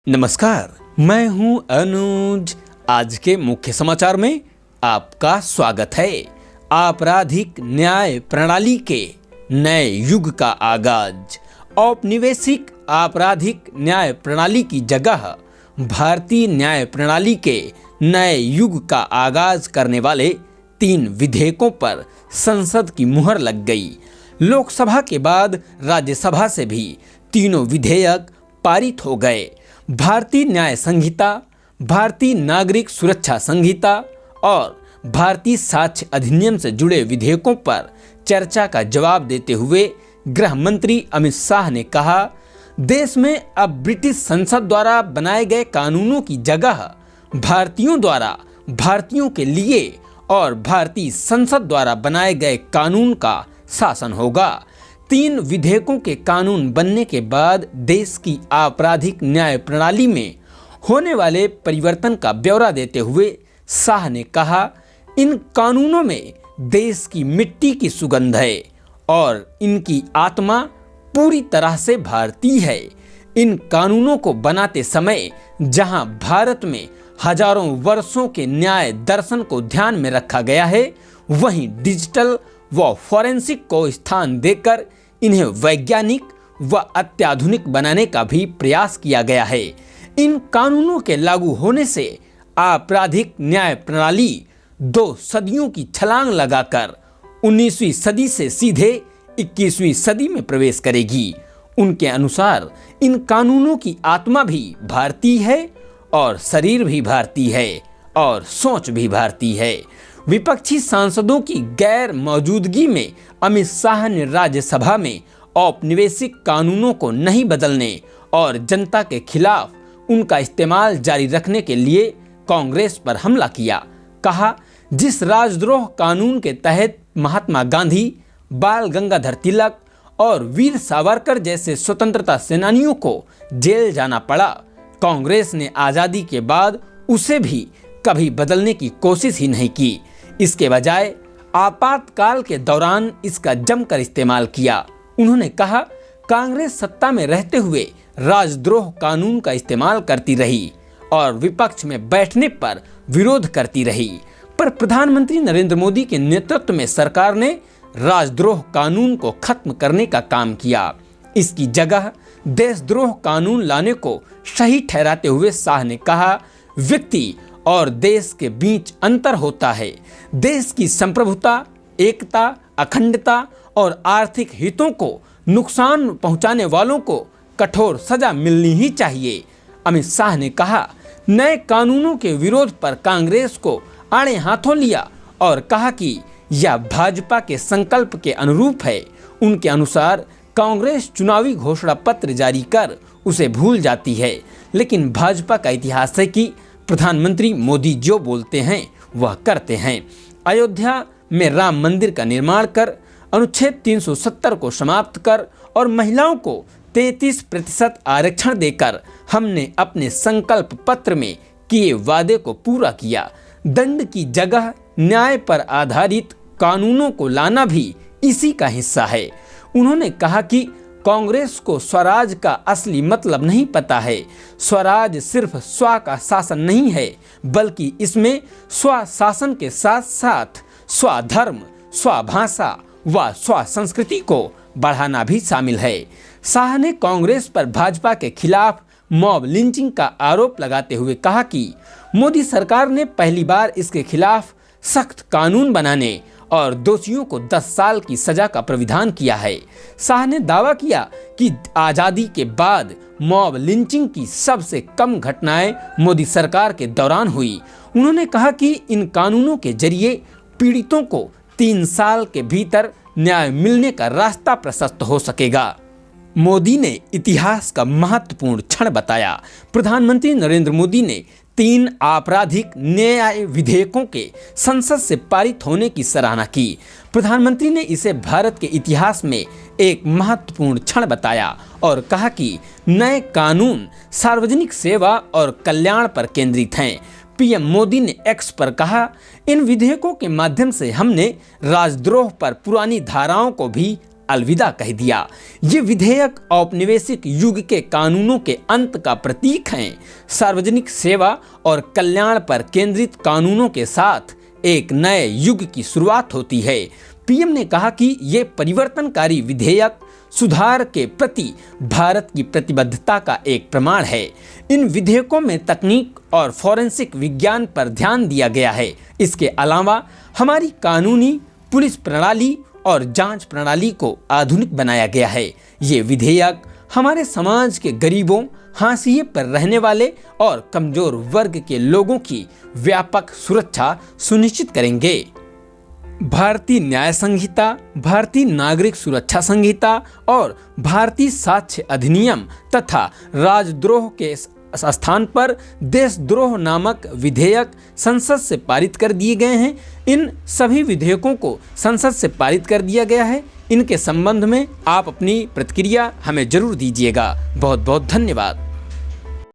नमस्कार, मैं हूं अनुज। आज के मुख्य समाचार में आपका स्वागत है। आपराधिक न्याय प्रणाली के नए युग का आगाज। औपनिवेशिक आपराधिक न्याय प्रणाली की जगह भारतीय न्याय प्रणाली के नए युग का आगाज करने वाले 3 विधेयकों पर संसद की मुहर लग गई। लोकसभा के बाद राज्यसभा से भी तीनों विधेयक पारित हो गए। भारतीय न्याय संहिता, भारतीय नागरिक सुरक्षा संहिता और भारतीय साक्ष्य अधिनियम से जुड़े विधेयकों पर चर्चा का जवाब देते हुए गृह मंत्री अमित शाह ने कहा, देश में अब ब्रिटिश संसद द्वारा बनाए गए कानूनों की जगह भारतीयों द्वारा भारतीयों के लिए और भारतीय संसद द्वारा बनाए गए कानून का शासन होगा। 3 विधेयकों के कानून बनने के बाद देश की आपराधिक न्याय प्रणाली में होने वाले परिवर्तन का ब्यौरा देते हुए शाह ने कहा, इन कानूनों में देश की मिट्टी की सुगंध है और इनकी आत्मा पूरी तरह से भारतीय है। इन कानूनों को बनाते समय जहां भारत में हजारों वर्षों के न्याय दर्शन को ध्यान में रखा गया है, वहीं डिजिटल व फॉरेंसिक को स्थान देकर इन्हें वैज्ञानिक व अत्याधुनिक बनाने का भी प्रयास किया गया है। इन कानूनों के लागू होने से आपराधिक न्याय प्रणाली 2 सदियों की छलांग लगाकर 19वीं सदी से सीधे 21वीं सदी में प्रवेश करेगी। उनके अनुसार इन कानूनों की आत्मा भी भारतीय है और शरीर भी भारतीय है और सोच भी भारतीय है। विपक्षी सांसदों की गैर मौजूदगी में अमित शाह ने राज्यसभा में औपनिवेशिक कानूनों को नहीं बदलने और जनता के खिलाफ उनका इस्तेमाल जारी रखने के लिए कांग्रेस पर हमला किया। कहा, जिस राजद्रोह कानून के तहत महात्मा गांधी, बाल गंगाधर तिलक और वीर सावरकर जैसे स्वतंत्रता सेनानियों को जेल जाना पड़ा, कांग्रेस ने आजादी के बाद उसे भी कभी बदलने की कोशिश ही नहीं की। इसके बजाय आपातकाल के दौरान इसका जमकर इस्तेमाल किया। उन्होंने कहा, कांग्रेस सत्ता में रहते हुए राजद्रोह कानून का इस्तेमाल करती रही और विपक्ष में बैठने पर विरोध करती रही, पर प्रधानमंत्री नरेंद्र मोदी के नेतृत्व में सरकार ने राजद्रोह कानून को खत्म करने का काम किया। इसकी जगह देशद्रोह कानून लाने को सही ठहराते हुए शाह ने कहा, व्यक्ति और देश के बीच अंतर होता है। देश की संप्रभुता, एकता, अखंडता और आर्थिक हितों को नुकसान पहुंचाने वालों को कठोर सजा मिलनी ही चाहिए। अमित शाह ने कहा, नए कानूनों के विरोध पर कांग्रेस को आड़े हाथों लिया और कहा कि यह भाजपा के संकल्प के अनुरूप है। उनके अनुसार कांग्रेस चुनावी घोषणा पत्र जारी कर उसे भूल जाती है, लेकिन भाजपा का इतिहास है कि प्रधानमंत्री मोदी जो बोलते हैं वह करते हैं। अयोध्या में राम मंदिर का निर्माण कर, अनुच्छेद 370 को समाप्त कर और महिलाओं को 33% आरक्षण देकर हमने अपने संकल्प पत्र में किए वादे को पूरा किया। दंड की जगह न्याय पर आधारित कानूनों को लाना भी इसी का हिस्सा है। उन्होंने कहा कि कांग्रेस को स्वराज का असली मतलब नहीं पता है। स्वराज सिर्फ स्व का शासन नहीं है, बल्कि इसमें स्वशासन के साथ साथ स्वधर्म, स्वभाषा व स्व संस्कृति को बढ़ाना भी शामिल है। शाह ने कांग्रेस पर भाजपा के खिलाफ मॉब लिंचिंग का आरोप लगाते हुए कहा कि मोदी सरकार ने पहली बार इसके खिलाफ सख्त कानून बनाने और दोषियों को 10 साल की सजा का प्राविधान किया है। शाह ने दावा किया कि आजादी के बाद मॉब लिंचिंग की सबसे कम घटनाएं मोदी सरकार के दौरान हुई। उन्होंने कहा कि इन कानूनों के जरिए पीड़ितों को 3 साल के भीतर न्याय मिलने का रास्ता प्रशस्त हो सकेगा। मोदी ने इतिहास का महत्वपूर्ण क्षण बताया। प्रधानमंत्री नरेंद्र मोदी ने 3 आपराधिक न्याय विधेयकों के संसद से पारित होने की सराहना की। प्रधानमंत्री ने इसे भारत के इतिहास में एक महत्वपूर्ण क्षण बताया और कहा कि नए कानून सार्वजनिक सेवा और कल्याण पर केंद्रित हैं। पीएम मोदी ने एक्स पर कहा, इन विधेयकों के माध्यम से हमने राजद्रोह पर पुरानी धाराओं को भी अलविदा कह दिया। ये विधेयक औपनिवेशिक युग के कानूनों के अंत का प्रतीक हैं। सार्वजनिक सेवा और कल्याण पर केंद्रित कानूनों के साथ एक नए युग की शुरुआत होती है। पीएम ने कहा कि ये परिवर्तनकारी विधेयक सुधार के प्रति भारत की प्रतिबद्धता का एक प्रमाण है। इन विधेयकों में तकनीक और फॉरेंसिक विज्ञान पर ध्यान दिया गया है। इसके अलावा हमारी कानूनी, पुलिस प्रणाली और जांच प्रणाली को आधुनिक बनाया गया है। ये विधेयक हमारे समाज के गरीबों, हाशिए पर रहने वाले और कमजोर वर्ग के लोगों की व्यापक सुरक्षा सुनिश्चित करेंगे। भारतीय न्याय संहिता, भारतीय नागरिक सुरक्षा संहिता और भारतीय साक्ष्य अधिनियम तथा राजद्रोह के स्थान पर देशद्रोह नामक विधेयक संसद से पारित कर दिए गए हैं। इन सभी विधेयकों को संसद से पारित कर दिया गया है। इनके संबंध में आप अपनी प्रतिक्रिया हमें जरूर दीजिएगा। बहुत बहुत धन्यवाद।